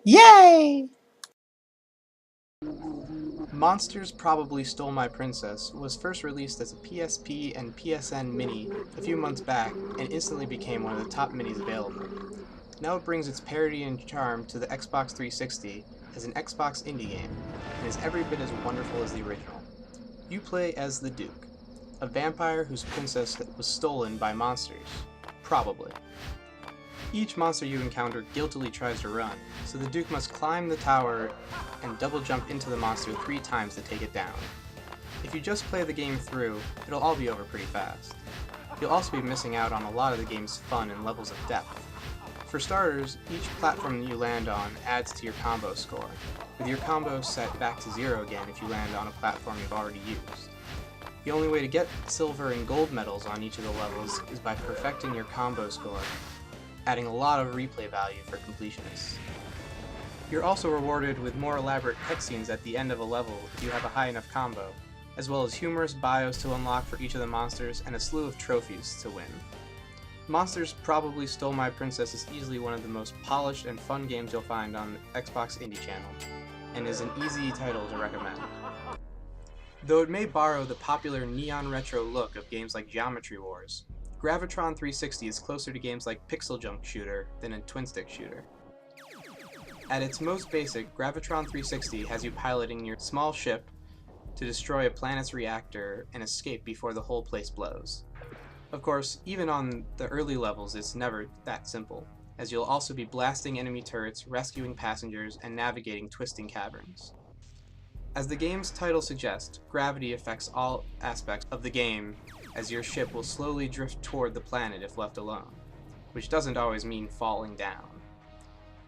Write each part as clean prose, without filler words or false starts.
Yay! Monsters Probably Stole My Princess was first released as a PSP and PSN mini a few months back and instantly became one of the top minis available. Now it brings its parody and charm to the Xbox 360 as an Xbox indie game and is every bit as wonderful as the original. You play as the Duke, a vampire whose princess was stolen by monsters. Probably. Each monster you encounter guiltily tries to run, so the Duke must climb the tower and double jump into the monster 3 times to take it down. If you just play the game through, it'll all be over pretty fast. You'll also be missing out on a lot of the game's fun and levels of depth. For starters, each platform that you land on adds to your combo score, with your combo set back to 0 again if you land on a platform you've already used. The only way to get silver and gold medals on each of the levels is by perfecting your combo score, adding a lot of replay value for completionists. You're also rewarded with more elaborate cutscenes at the end of a level if you have a high enough combo, as well as humorous bios to unlock for each of the monsters and a slew of trophies to win. Monsters Probably Stole My Princess is easily one of the most polished and fun games you'll find on the Xbox Indie channel, and is an easy title to recommend. Though it may borrow the popular neon retro look of games like Geometry Wars, Gravitron 360 is closer to games like Pixel Junk Shooter than a twin-stick shooter. At its most basic, Gravitron 360 has you piloting your small ship to destroy a planet's reactor and escape before the whole place blows. Of course, even on the early levels, it's never that simple, as you'll also be blasting enemy turrets, rescuing passengers, and navigating twisting caverns. As the game's title suggests, gravity affects all aspects of the game, as your ship will slowly drift toward the planet if left alone, which doesn't always mean falling down.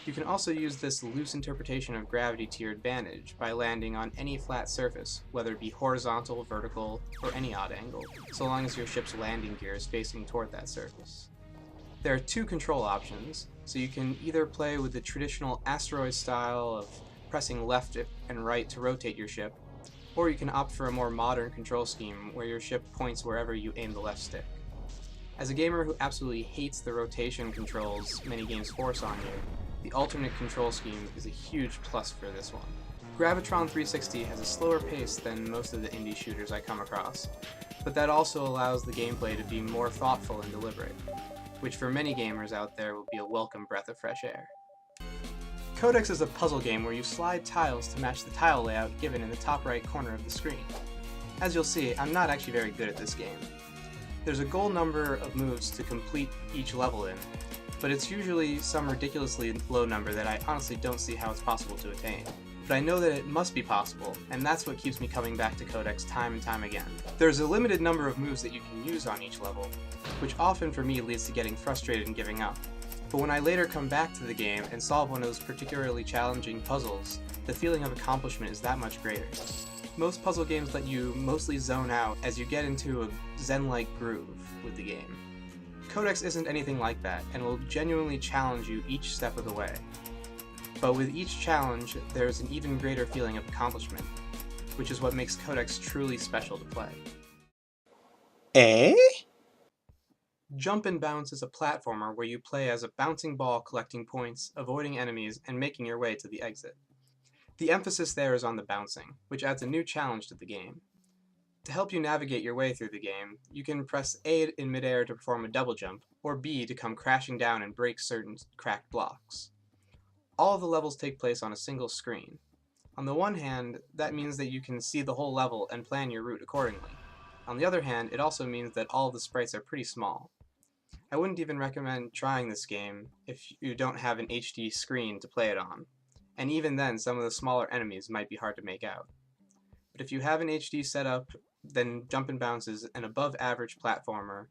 You can also use this loose interpretation of gravity to your advantage by landing on any flat surface, whether it be horizontal, vertical, or any odd angle, so long as your ship's landing gear is facing toward that surface. There are 2 control options, so you can either play with the traditional asteroid style of pressing left and right to rotate your ship, or you can opt for a more modern control scheme where your ship points wherever you aim the left stick. As a gamer who absolutely hates the rotation controls many games force on you, the alternate control scheme is a huge plus for this one. Gravitron 360 has a slower pace than most of the indie shooters I come across, but that also allows the gameplay to be more thoughtful and deliberate, which for many gamers out there will be a welcome breath of fresh air. Codex is a puzzle game where you slide tiles to match the tile layout given in the top right corner of the screen. As you'll see, I'm not actually very good at this game. There's a goal number of moves to complete each level in, but it's usually some ridiculously low number that I honestly don't see how it's possible to attain. But I know that it must be possible, and that's what keeps me coming back to Codex time and time again. There's a limited number of moves that you can use on each level, which often for me leads to getting frustrated and giving up. But when I later come back to the game and solve one of those particularly challenging puzzles, the feeling of accomplishment is that much greater. Most puzzle games let you mostly zone out as you get into a zen-like groove with the game. Codex isn't anything like that, and will genuinely challenge you each step of the way. But with each challenge, there's an even greater feeling of accomplishment, which is what makes Codex truly special to play. Eh? Jump and Bounce is a platformer where you play as a bouncing ball collecting points, avoiding enemies, and making your way to the exit. The emphasis there is on the bouncing, which adds a new challenge to the game. To help you navigate your way through the game, you can press A in midair to perform a double jump, or B to come crashing down and break certain cracked blocks. All of the levels take place on a single screen. On the one hand, that means that you can see the whole level and plan your route accordingly. On the other hand, it also means that all of the sprites are pretty small. I wouldn't even recommend trying this game if you don't have an HD screen to play it on, and even then some of the smaller enemies might be hard to make out. But if you have an HD setup, then Jump and Bounce is an above average platformer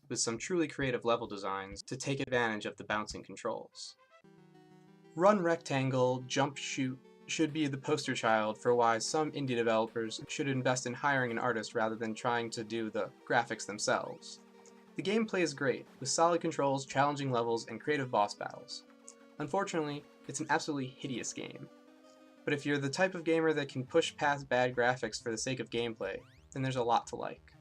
with some truly creative level designs to take advantage of the bouncing controls. Run Rectangle, Jump Shoot should be the poster child for why some indie developers should invest in hiring an artist rather than trying to do the graphics themselves. The gameplay is great, with solid controls, challenging levels, and creative boss battles. Unfortunately, it's an absolutely hideous game. But if you're the type of gamer that can push past bad graphics for the sake of gameplay, then there's a lot to like.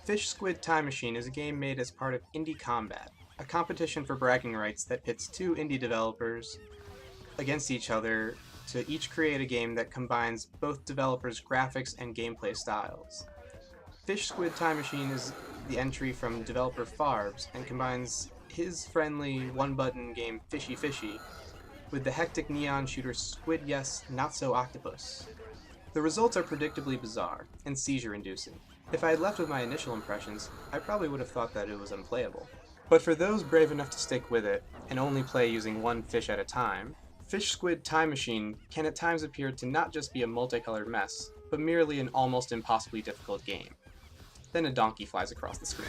Fish Squid Time Machine is a game made as part of Indie Combat, a competition for bragging rights that pits 2 indie developers against each other to each create a game that combines both developers' graphics and gameplay styles. Fish Squid Time Machine is the entry from developer Farbs and combines his friendly one-button game Fishy Fishy with the hectic neon shooter Squid Yes Not So Octopus. The results are predictably bizarre and seizure-inducing. If I had left with my initial impressions, I probably would have thought that it was unplayable. But for those brave enough to stick with it and only play using one fish at a time, Fish Squid Time Machine can at times appear to not just be a multicolored mess, but merely an almost impossibly difficult game. Then a donkey flies across the screen.